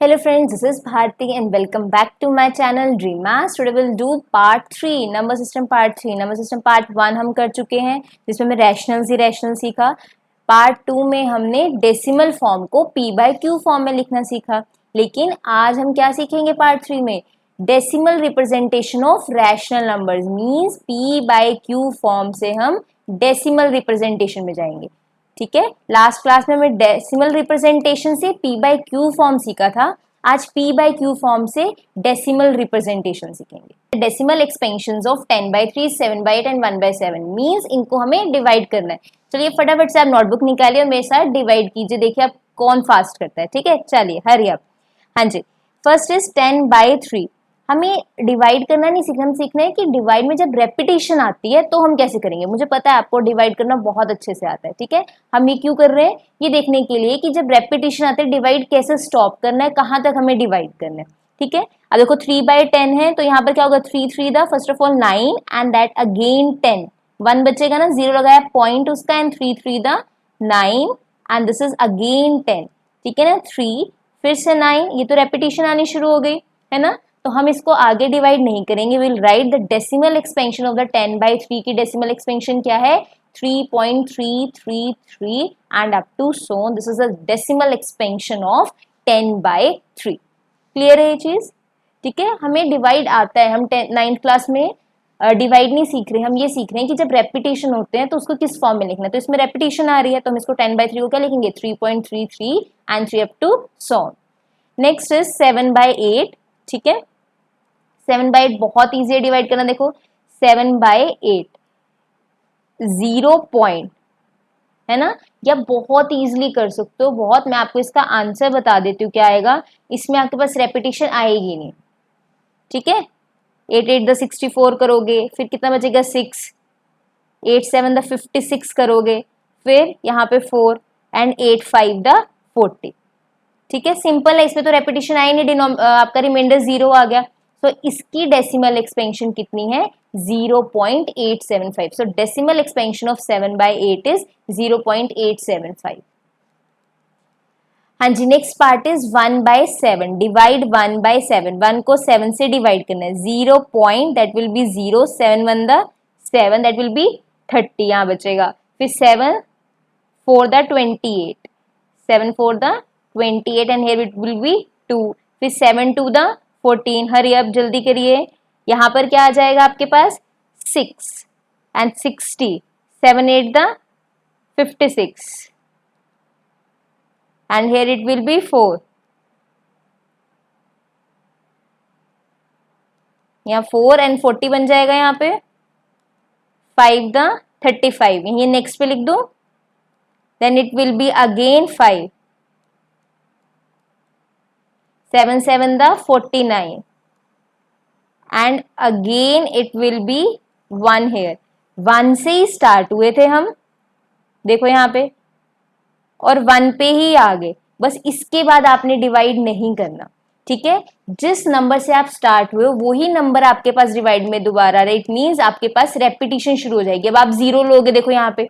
Hello friends, this is Bharti and welcome back to my channel Dream Maths. Today we'll do part 3, number system part 3. Number system part 1 हम कर चुके हैं जिसमें हमने rational सीखा. Part 2 में हमने डेसिमल फॉर्म को p बाय q फॉर्म में लिखना सीखा. लेकिन आज हम क्या सीखेंगे पार्ट 3 में? Decimal representation of rational numbers means p by q form से हम डेसिमल रिप्रेजेंटेशन में जाएंगे. ठीक है, लास्ट क्लास में हमने डेसिमल रिप्रेजेंटेशन से p बाय q फॉर्म सीखा था. आज p बाय q फॉर्म से डेसिमल रिप्रेजेंटेशन सीखेंगे. Decimal expansions of 10/3, 7/8 and 1/7 means इनको हमें डिवाइड करना है. चलिए फटाफट से आप नोटबुक निकालिए और मेरे साथ डिवाइड कीजिए. देखिए आप कौन फास्ट करता है. ठीक है, चलिए हरी अप. हाँ जी, फर्स्ट इज 10/3. हमें डिवाइड करना नहीं सीखना, हम सीखना है कि डिवाइड में जब रेपिटेशन आती है तो हम कैसे करेंगे. मुझे पता है आपको डिवाइड करना बहुत अच्छे से आता है. ठीक है, हम ये क्यों कर रहे हैं? ये देखने के लिए कि जब रेपिटेशन आती है डिवाइड कैसे स्टॉप करना है, कहाँ तक हमें डिवाइड करना है. ठीक है, अब देखो 3/10 है तो यहाँ पर क्या होगा? 3 दा first of all 9 and that again 10. 1 बचेगा ना, 0 लगाया पॉइंट उसका एंड 3 दा 9 एंड दिस इज अगेन 10. ठीक है ना, 3 फिर से 9, ये तो रेपिटेशन आनी शुरू हो गई है ना. तो हम इसको आगे डिवाइड नहीं करेंगे. Will write the decimal expansion of the 10/3 की डेसिमल एक्सपेंशन क्या है? 3.333 and up to so this is the decimal expansion of 10/3. Clear है ये चीज? ठीक है, हमें डिवाइड आता है. हम 9th क्लास में डिवाइड नहीं सीख रहे, हम ये सीख रहे हैं कि जब रेपिटेशन होते हैं तो उसको किस फॉर्म में लिखना है. तो इसमें रेपिटेशन आ रही है तो हम इसको 10/3 को क्या लिखेंगे? 3.33 and 3 up to so. Next is 7/8. ठीक है, 7/8 बहुत ईजी है डिवाइड करना. देखो 7/8 0 पॉइंट है ना, या बहुत इजीली कर सकते हो. बहुत, मैं आपको इसका आंसर बता देती हूँ क्या आएगा. इसमें आपके पास रेपिटेशन आएगी नहीं. ठीक है, 8 द 64 करोगे, फिर कितना बचेगा? 6. 8 7 द 56 करोगे, फिर यहाँ पे 4 एंड 8 5 द 40. ठीक है, सिंपल है, इसमें तो रेपिटेशन आई नहीं, आपका रिमाइंडर 0 आ गया. तो इसकी डेसिमल एक्सपेंशन कितनी है? 0.875. सो डेसिमल एक्सपेंशन ऑफ 7/8 इज 0.875. हाँ जी, नेक्स्ट पार्ट इज 1/7. डिवाइड 1/7. 1 को 7 से डिवाइड करना है. 0 point that will be 0. 7 1 the 7 that will be 30. यहाँ बचेगा. फिर 7 4 the 28. 7 4 the 28 and here it will be 2. फिर 7 2 द 14. हरी अब जल्दी करिए. यहाँ पर क्या आ जाएगा आपके पास? 6 and 60. 7 8 the 56 and here it will be 4. यहाँ 4 and 40 बन जाएगा. यहाँ पे 5 द 35. ये नेक्स्ट पे लिख दो. then it will be again 5. 7 7 the 49 and again it will be 1 here. 1 से ही स्टार्ट हुए थे हम, देखो यहाँ पे, और 1 पे ही आ गए. बस इसके बाद आपने डिवाइड नहीं करना. ठीक है, जिस नंबर से आप स्टार्ट हुए वही नंबर आपके पास डिवाइड में दोबारा आ रहा है. इट मीन्स आपके पास रेपिटेशन शुरू हो जाएगी. अब आप 0 लोगे देखो यहाँ पे,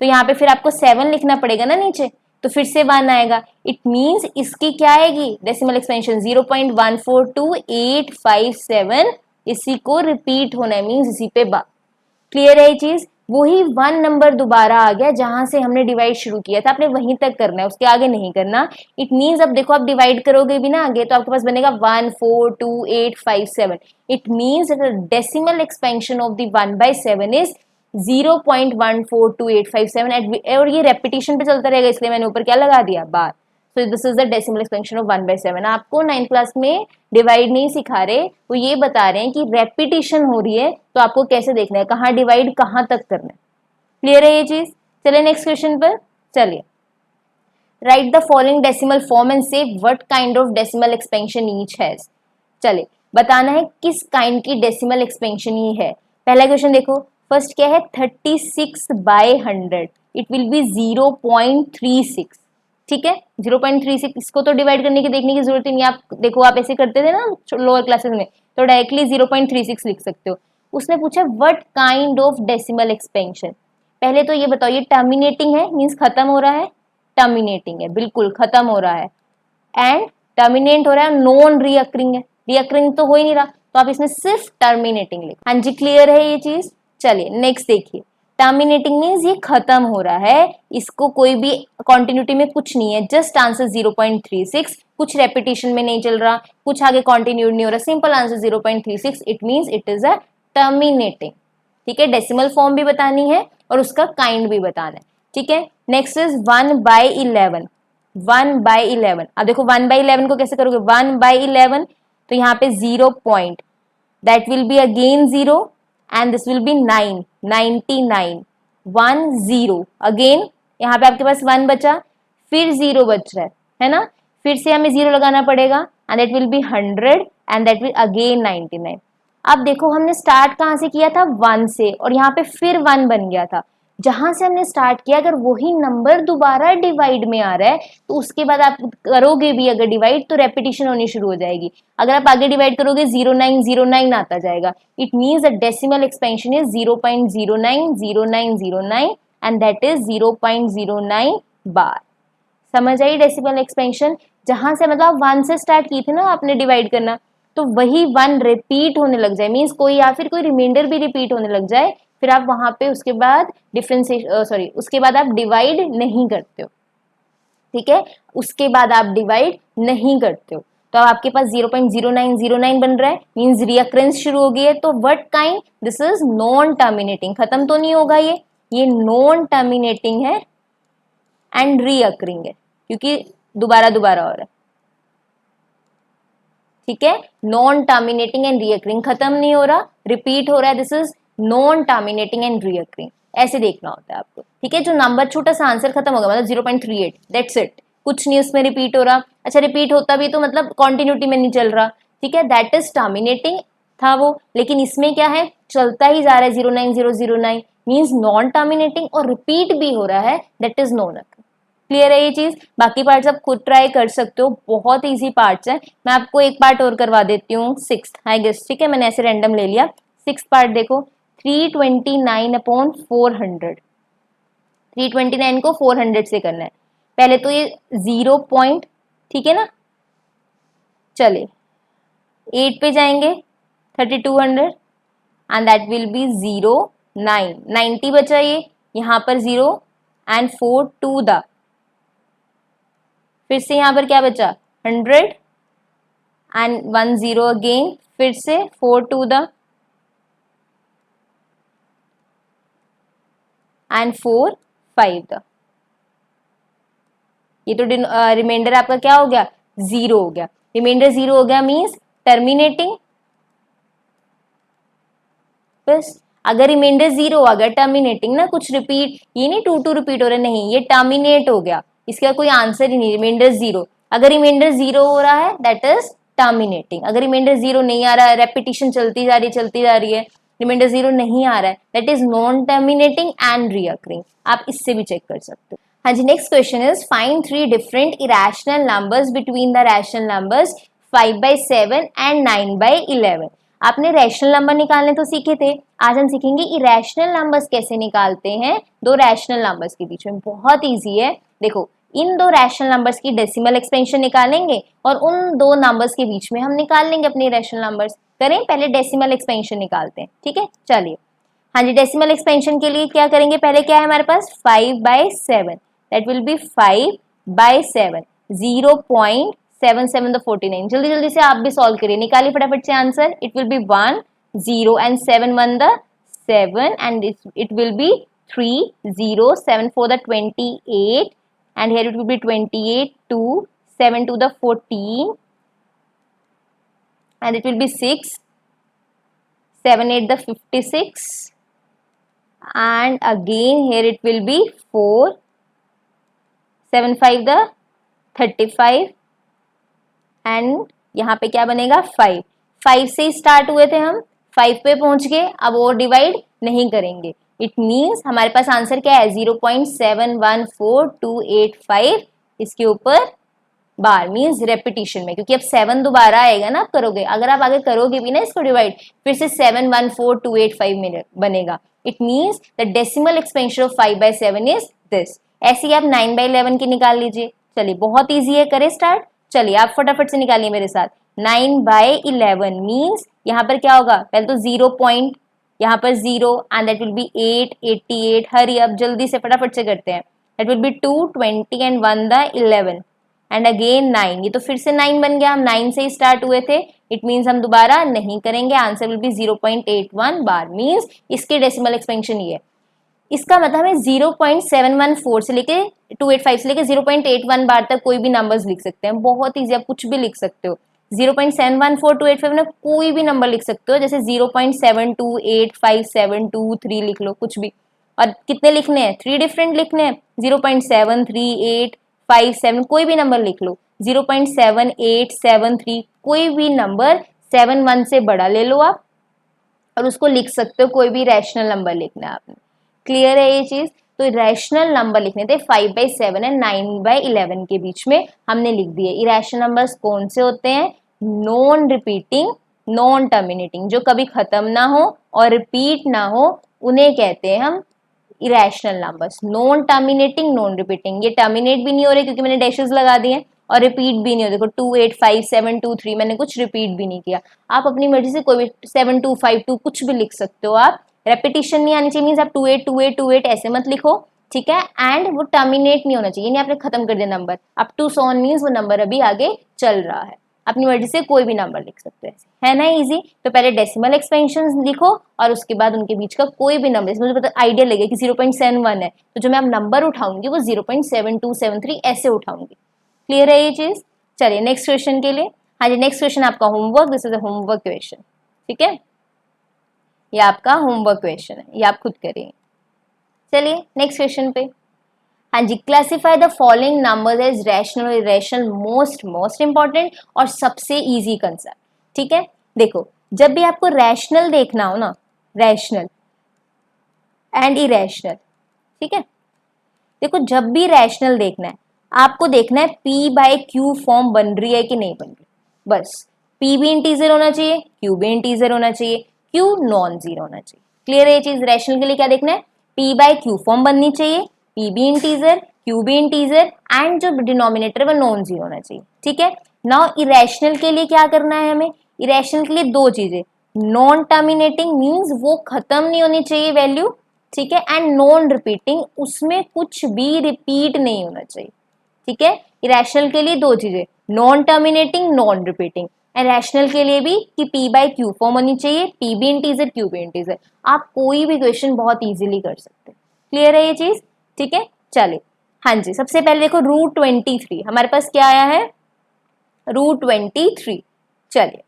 तो यहाँ पे फिर आपको 7 लिखना पड़ेगा ना नीचे, तो फिर से 1 आएगा. इट मींस इसकी क्या आएगी डेसिमल एक्सपेंशन? 0.142857. इसी को रिपीट होना है, मींस इसी पे क्लियर है ये चीज? वही 1 नंबर दोबारा आ गया जहां से हमने डिवाइड शुरू किया था. आपने वहीं तक करना है, उसके आगे नहीं करना. इट मींस अब देखो आप डिवाइड करोगे भी ना आगे, तो आपके पास बनेगा 142857. It means decimal expansion of the 1/7 is 0.142857. और ये रेपिटेशन पे चलता रहेगा, इसलिए मैंने ऊपर क्या लगा दिया? Bar. So this is the decimal expansion of 1/7. आपको 9th क्लास में डिवाइड नहीं सिखा रहे, वो ये बता रहे हैं कि रेपिटेशन हो रही है तो आपको कैसे देखना है, कहाँ डिवाइड कहाँ तक करना है. क्लियर है ये चीज? चलिए नेक्स्ट क्वेश्चन पर चलिए. Write the following decimal form and say what kind of decimal expansion each has. चलिए बताना है किस काइंड की डेसिमल एक्सपेंशन ही है. पहला क्वेश्चन देखो, फर्स्ट क्या है? 36/100. It will be 0.36. ठीक है, 0.36. इसको तो डिवाइड करने की देखने की जरूरत ही नहीं. आप देखो, आप ऐसे करते थे ना लोअर क्लासेस में, तो डायरेक्टली 0.36 लिख सकते हो. उसने पूछा what kind of decimal expansion. पहले तो ये बताओ, ये टर्मिनेटिंग है मींस खत्म हो रहा है? टर्मिनेटिंग है, बिल्कुल खत्म हो रहा है. एंड टर्मिनेट हो रहा है, नॉन रीअकरिंग है, रीअकरिंग तो हो ही नहीं रहा, तो आप इसमें सिर्फ टर्मिनेटिंग लिखो। हाँ जी, क्लियर है ये चीज। चलिए नेक्स्ट देखिए, टर्मिनेटिंग मीन्स ये खत्म हो रहा है, इसको कोई भी कॉन्टिन्यूटी में कुछ नहीं है, जस्ट आंसर 0.36, कुछ रेपिटेशन में नहीं चल रहा, कुछ आगे कॉन्टिन्यूड नहीं हो रहा, simple answer 0.36, it means it is a terminating. ठीक है, डेसिमल फॉर्म भी बतानी है और उसका काइंड भी बताना है। ठीक है, नेक्स्ट इज 1/11। 1/11, अब देखो 1/11 को कैसे करोगे, 1/11, तो यहाँ पे 0 point, that will be again 0 and this will be 9, 99, 1 0, again यहाँ पे आपके पास 1 बचा, फिर 0 बच रहा है ना, फिर से हमें 0 लगाना पड़ेगा and that will be 100 and that will again 99। अब देखो हमने स्टार्ट कहाँ से किया था, 1 से, और यहाँ पे फिर 1 बन गया था, जहां से हमने स्टार्ट किया अगर वही नंबर दोबारा डिवाइड में आ रहा है तो उसके बाद आप करोगे भी अगर डिवाइड तो रेपिटेशन होनी शुरू हो जाएगी। अगर आप आगे डिवाइड करोगे 0909 आता जाएगा, it means the decimal expansion is 0.090909 and that is 0.09 बार। समझ आई डेसिमल एक्सपेंशन, जहां से मतलब 1 से स्टार्ट की थी ना आपने डिवाइड करना, तो वही 1 रिपीट होने लग जाए, मीन्स कोई या फिर कोई रिमाइंडर भी रिपीट होने लग जाए, फिर आप वहां पे उसके बाद उसके बाद आप डिवाइड नहीं करते हो। ठीक है, उसके बाद आप डिवाइड नहीं करते हो, तो अब आपके पास 0.0909 बन रहा है, मीन्स रिअकरेंस शुरू हो गई है, तो what kind, this is non terminating, खत्म तो नहीं होगा ये नॉन टर्मिनेटिंग है एंड रीअकरिंग है, क्योंकि दोबारा दोबारा हो रहा है। ठीक है, नॉन टर्मिनेटिंग एंड रीअकरिंग, खत्म नहीं हो रहा, रिपीट हो रहा है, this is non terminating and recurring, ऐसे देखना होता है आपको। ठीक है, जो नंबर छोटा सा आंसर खत्म होगा मतलब 0.38, दैट्स इट, कुछ नहीं उसमें रिपीट हो रहा। अच्छा, रिपीट होता भी तो मतलब कॉन्टिन्यूटी में नहीं चल रहा, ठीक है, दैट इज टर्मिनेटिंग था वो, लेकिन इसमें क्या है, चलता ही जा रहा है 09009, मीन्स नॉन टर्मिनेटिंग और रिपीट भी हो रहा है, दैट इज नॉन। क्लियर है ये चीज, बाकी पार्ट्स आप खुद ट्राई कर सकते हो, बहुत इजी पार्ट्स हैं। मैं आपको एक पार्ट और करवा देती हूँ, 6th आई गेस, ठीक है, मैंने ऐसे रैंडम ले लिया। 6th पार्ट देखो, 329/400, 329 को 400 से करना है, पहले तो ये 0 पॉइंट, ठीक है ना, चले 8 पे जाएंगे 3200 एंड दैट विल बी 0 9 90 बचा, ये यहाँ पर 0 एंड 4 टू द, फिर से यहाँ पर क्या बचा 100 एंड 1 0 अगेन, फिर से 4 टू द एंड 4 5 द, ये तो रिमाइंडर आपका क्या हो गया, 0 हो गया, रिमाइंडर 0 हो गया मीन्स टर्मिनेटिंग। बस अगर रिमाइंडर 0 आ गया टर्मिनेटिंग ना, कुछ रिपीट, ये नहीं 2 रिपीट हो रहा, नहीं, ये टर्मिनेट हो गया, इसका कोई आंसर ही नहीं, रिमाइंडर 0। अगर रिमाइंडर 0 हो रहा है दैट इज टर्मिनेटिंग, अगर रिमाइंडर 0 नहीं आ रहा है, रेपिटेशन चलती जा रही है, रिमाइंडर 0 नहीं आ रहा है, that is non terminating and recurring, आप इससे भी चेक कर सकते हो। हाँ जी, next question is find 3 different irrational numbers between the rational numbers 5/7 and 9/11। आपने रैशनल नंबर निकालने तो सीखे थे, आज हम सीखेंगे इरेशनल नंबर्स कैसे निकालते हैं दो रैशनल नंबर्स के बीच में। बहुत इजी है, देखो इन दो रैशनल नंबर्स की डेसिमल एक्सपेंशन निकालेंगे और उन दो नंबर्स के बीच में हम निकाल लेंगे अपने रैशनल नंबर्स। करें, पहले डेसिमल एक्सपेंशन निकालते हैं, ठीक है, चलिए। हाँ जी, डेसिमल एक्सपेंशन के लिए क्या करेंगे, पहले क्या है हमारे पास 5/7, दैट विल बी 5/7, 0.77 49। जल्दी जल्दी से आप भी सॉल्व करिए, निकालिए फटाफट से answer. It will be 1 0 and 7 1 the 7 and it will be 3 0 7 4 the 28 and here it will be 28 2 7 to the 14 and it will be 6 7 8 the 56 and again here it will be 4 7 5 the 35 and यहाँ पे क्या बनेगा 5 5 से start हुए थे हम, 5 पे पहुंच गए, अब और डिवाइड नहीं करेंगे। इट मीन्स हमारे पास आंसर क्या है 0.714285, इसके ऊपर बार मीन्स रेपिटेशन में, क्योंकि अब 7 दोबारा आएगा ना, आप करोगे, अगर आप आगे करोगे भी ना इसको डिवाइड, फिर से 714285 बनेगा। It means the decimal expansion of 5/7 is this. ऐसे ही आप 9/11 की निकाल लीजिए। चलिए बहुत ईजी है, करें स्टार्ट। चलिए आप फटाफट से निकालिए मेरे साथ। 9/11 मीन्स यहाँ पर क्या होगा, पहले तो 0 पॉइंट, यहाँ पर 0 एंड दैट विल बी 8, 88। हरी अब जल्दी से फटाफट से करते हैं। That will be 2, 20 and 1 the 11 and again 9। ये तो फिर से 9 बन गया, हम 9 से ही स्टार्ट हुए थे। इट मीन्स हम दोबारा नहीं करेंगे। Answer will be 0.81 bar means इसके डेसिमल एक्सपेंशन ये है। इसका मतलब हमें 0.714 से लेके 285 से लेके 0.81 बार तक कोई भी नंबर्स लिख सकते हैं। बहुत ईजी, आप कुछ भी लिख सकते हो। 0.714 285 में कोई भी नंबर लिख सकते हो, जैसे 0.7285723 लिख लो, कुछ भी। और कितने लिखने हैं, 3 डिफरेंट लिखने हैं। 0.73857 कोई भी नंबर लिख लो। 0.7873 कोई भी नंबर 71 से बड़ा ले लो आप, और उसको लिख सकते हो। कोई भी रैशनल नंबर लिखना है आपने। क्लियर है ये चीज? तो रैशनल नंबर लिखने थे 5/7 एंड 9/11 के बीच में हमने लिख दिए। इरेशनल नंबर्स कौन से होते हैं? नॉन रिपीटिंग, नॉन टर्मिनेटिंग, जो कभी खत्म ना हो और रिपीट ना हो, उन्हें कहते हैं हम irrational numbers. Non terminating, non repeating, ये टर्मिनेट भी नहीं हो रहे क्योंकि मैंने डैशेस लगा दिए, और रिपीट भी नहीं हो। देखो 285723 मैंने कुछ रिपीट भी नहीं किया। आप अपनी मर्जी से कोई भी 7252 कुछ भी लिख सकते हो आप। रेपिटेशन नहीं आनी चाहिए, मीन्स आप 282828 ऐसे मत लिखो, ठीक है। एंड वो टर्मिनेट नहीं होना चाहिए, नहीं आपने खत्म कर दिया number. Up to so on means वो नंबर अभी आगे चल रहा है। अपनी मर्जी से कोई भी नंबर लिख सकते हैं, है ना इजी। तो पहले डेसिमल एक्सपेंशन लिखो और उसके बाद उनके बीच का कोई भी नंबर। मुझे पता आइडिया लगे कि 0.71 है, तो जो मैं अब नंबर उठाऊंगी वो 0.7273 ऐसे उठाऊंगी। क्लियर है ये चीज? चलिए नेक्स्ट क्वेश्चन के लिए। हाँ जी, नेक्स्ट क्वेश्चन आपका homework, this is a homework question, ठीक है। ये आपका होमवर्क क्वेश्चन है, ये आप खुद करिए। चलिए नेक्स्ट क्वेश्चन पे। हाँ जी, classify the following numbers as rational और इरेशनल। मोस्ट इंपॉर्टेंट और सबसे इजी कंसेप्ट, ठीक है। देखो जब भी आपको रैशनल देखना हो ना, रैशनल एंड इरेशनल, ठीक है। देखो जब भी रैशनल देखना है, आपको देखना है P/Q फॉर्म बन रही है कि नहीं बन रही, बस। P भी इंटीजर होना चाहिए, Q भी इंटीजर होना चाहिए, Q नॉन जीरो होना चाहिए। क्लियर है ये चीज? रैशनल के लिए क्या देखना है? P/Q फॉर्म बननी चाहिए, P भी इंटीजर, Q भी इंटीजर, एंड जो डिनोमिनेटर वो नॉन जीरो होना चाहिए, ठीक है। नाउ इरेशनल के लिए क्या करना है हमें? इरेशनल के लिए दो चीजें, नॉन टर्मिनेटिंग मीन्स वो खत्म नहीं होनी चाहिए वैल्यू, ठीक है, एंड नॉन रिपीटिंग, उसमें कुछ भी रिपीट नहीं होना चाहिए, ठीक है। इरेशनल के लिए दो चीजें, non terminating, non repeating. And rational के लिए भी कि P/Q फॉर्म होनी चाहिए, P भी इंटीजर, Q भी इंटीजर। आप कोई भी क्वेश्चन बहुत इजीली कर सकते हैं। क्लियर है ये चीज? ठीक है, चलिए। हाँ जी, सबसे पहले देखो √23 हमारे पास क्या आया है? √23। चलिए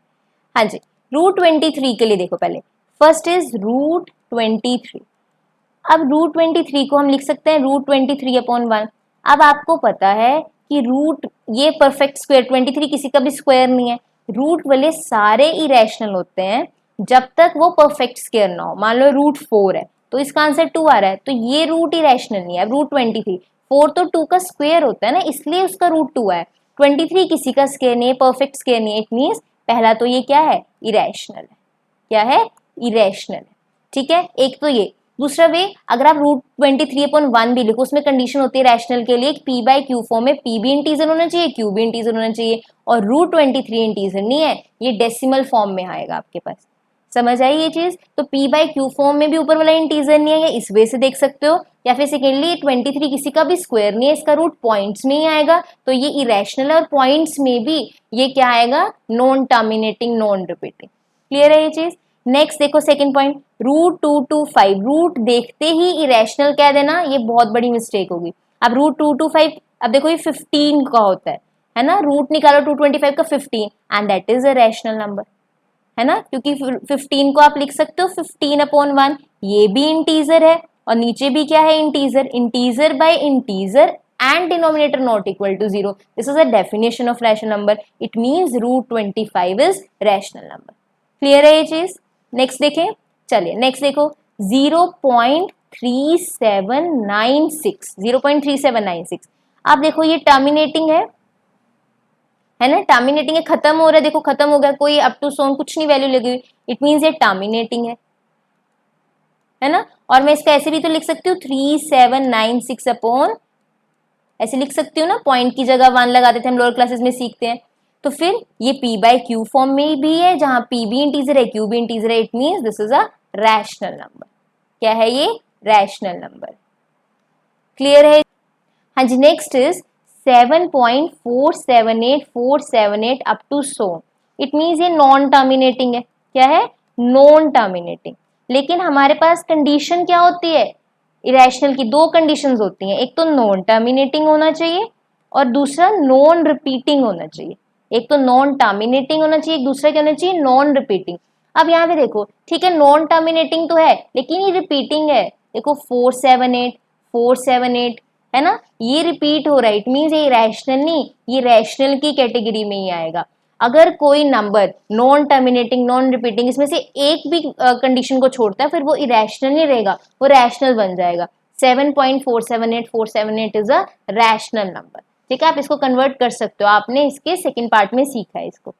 हाँ जी, √23 के लिए देखो पहले फर्स्ट इज √23। अब √23 को हम लिख सकते हैं √23/1। अब आपको पता है कि रूट ये परफेक्ट स्क्वायर 23 किसी का भी स्क्वायर नहीं है। रूट वाले सारे इरेशनल होते हैं जब तक वो परफेक्ट स्क्वायर ना हो। मान लो √4 है तो इसका आंसर 2 आ रहा है, तो ये रूट इरेशनल नहीं है। √23 4 तो 2 का स्क्वायर होता है ना, इसलिए उसका √2 है। 23 किसी का स्क्वायर नहीं है, परफेक्ट स्क्वायर नहीं है। इट मीन्स पहला तो ये क्या है? इरेशनल है। क्या है? इरेशनल है, ठीक है। एक तो ये। दूसरा वे, अगर आप √23/1 भी लिखो, उसमें कंडीशन होती है रैशनल के लिए P/Q फॉर्म में P भी इंटीजर होना चाहिए, Q भी इंटीजर होना चाहिए, और √23 इंटीजर नहीं है, ये डेसिमल फॉर्म में आएगा आपके पास। समझ आई ये चीज? तो P/Q फॉर्म में भी ऊपर वाला इंटीजर नहीं है, इस वे से देख सकते हो। या फिर सेकेंडली 23 किसी का भी स्क्वायर नहीं है, इसका रूट पॉइंट्स में ही आएगा, तो ये इरेशनल है। और पॉइंट्स में भी ये क्या आएगा? Non terminating, non repeating. Clear है ये चीज? नेक्स्ट देखो सेकंड पॉइंट, √225 रूट देखते ही इरेशनल कह देना, ये बहुत बड़ी मिस्टेक होगी। अब √225, अब देखो ये 15 का होता है ना। रूट निकालो 225 का 15 and that is a rational number, है ना, क्योंकि 15 को आप लिख सकते हो 15/1। ये भी इंटीजर है और नीचे भी क्या है? Integer. Integer by integer and denominator not equal to 0. This is a definition of rational number. It means √25 is rational number. Clear है ये चीज? नेक्स्ट देखें, चलिए नेक्स्ट देखो 0.3796। 0.3796 आप देखो ये टर्मिनेटिंग है ना, टर्मिनेटिंग है, खत्म हो रहा है। देखो खत्म हो गया, कोई अप टू सोन कुछ नहीं वैल्यू लगी हुई। इट मीन्स ये टर्मिनेटिंग है ना। और मैं इसका ऐसे भी तो लिख सकती हूँ 3796/, ऐसे लिख सकती हूँ ना, पॉइंट की जगह 1 लगाते थे हम लोअर क्लासेस में सीखते हैं। तो फिर ये p बाई क्यू फॉर्म में भी है, जहां p भी इंटीजर है q भी इंटीजर है, it means this is a rational number. क्या है ये? Rational number. क्लियर है? हाँ जी, next is 7.478 up to so, it means ये नॉन टर्मिनेटिंग है। क्या है? Non terminating. लेकिन हमारे पास कंडीशन क्या होती है? इरेशनल की दो कंडीशंस होती हैं, एक तो नॉन टर्मिनेटिंग होना चाहिए और दूसरा नॉन रिपीटिंग होना चाहिए। एक तो नॉन टर्मिनेटिंग होना चाहिए, एक दूसरा क्या होना चाहिए? Non repeating. अब यहाँ पे देखो, ठीक है नॉन टर्मिनेटिंग तो है लेकिन ये रिपीटिंग है। देखो 478 है ना, ये रिपीट हो रहा है, इट मीन्स ये रैशनल नहीं, ये रैशनल की कैटेगरी में ही आएगा। अगर कोई number non terminating non repeating इसमें से एक भी कंडीशन को छोड़ता है, फिर वो इरेशनल नहीं रहेगा, वो रैशनल बन जाएगा। 7.478 इज अ रैशनल नंबर। ठीक है, आप इसको कन्वर्ट कर सकते हो, आपने इसके सेकेंड पार्ट में सीखा है इसको।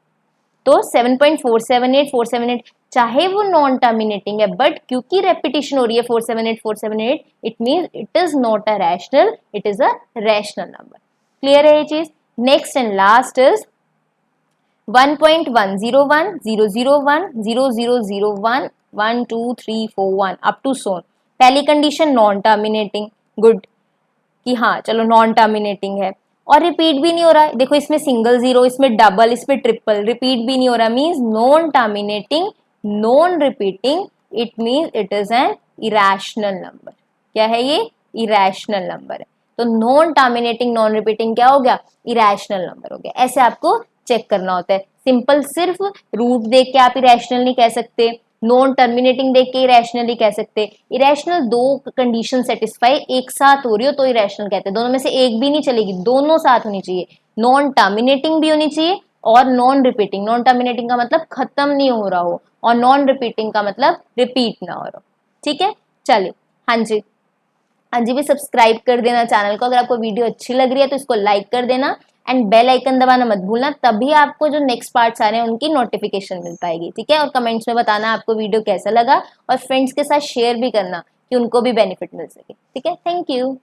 तो 7.478 चाहे वो नॉन टर्मिनेटिंग है, बट क्योंकि रेपिटेशन हो रही है 478 it means it is not a rational, it is a rational number. Clear है ये चीज? Next and last is 1.101 001 0001 1 2 3 4 1 up to so on. पहली कंडीशन नॉन टर्मिनेटिंग, गुड, कि हाँ चलो नॉन टर्मिनेटिंग है और रिपीट भी नहीं हो रहा है। देखो इसमें सिंगल जीरो, इसमें डबल, इसमें ट्रिपल, रिपीट भी नहीं हो रहा, means non terminating non repeating, it means it is an irrational number. क्या है ये? इरेशनल नंबर है। तो नॉन टर्मिनेटिंग नॉन रिपीटिंग क्या हो गया? इरेशनल नंबर हो गया। ऐसे आपको चेक करना होता है। सिंपल सिर्फ रूट देख के आप इरेशनल नहीं कह सकते, नॉन टर्मिनेटिंग देख के इरेशनल ही कह सकते। इरेशनल दो कंडीशन सेटिस्फाई एक साथ हो रही हो तो इरेशनल कहते हैं, दोनों में से एक भी नहीं चलेगी, दोनों साथ होनी चाहिए। नॉन टर्मिनेटिंग भी होनी चाहिए और नॉन रिपीटिंग। नॉन टर्मिनेटिंग का मतलब खत्म नहीं हो रहा हो और नॉन रिपीटिंग का मतलब रिपीट ना हो रहा हो। ठीक है, चलिए। हाँ जी, हाँ जी, भी सब्सक्राइब कर देना चैनल को। अगर आपको वीडियो अच्छी लग रही है तो इसको लाइक कर देना एंड बेल आइकन दबाना मत भूलना, तभी आपको जो नेक्स्ट पार्ट्स आ रहे हैं उनकी नोटिफिकेशन मिल पाएगी। ठीक है, और कमेंट्स में बताना आपको वीडियो कैसा लगा और फ्रेंड्स के साथ शेयर भी करना कि उनको भी बेनिफिट मिल सके। ठीक है, थैंक यू।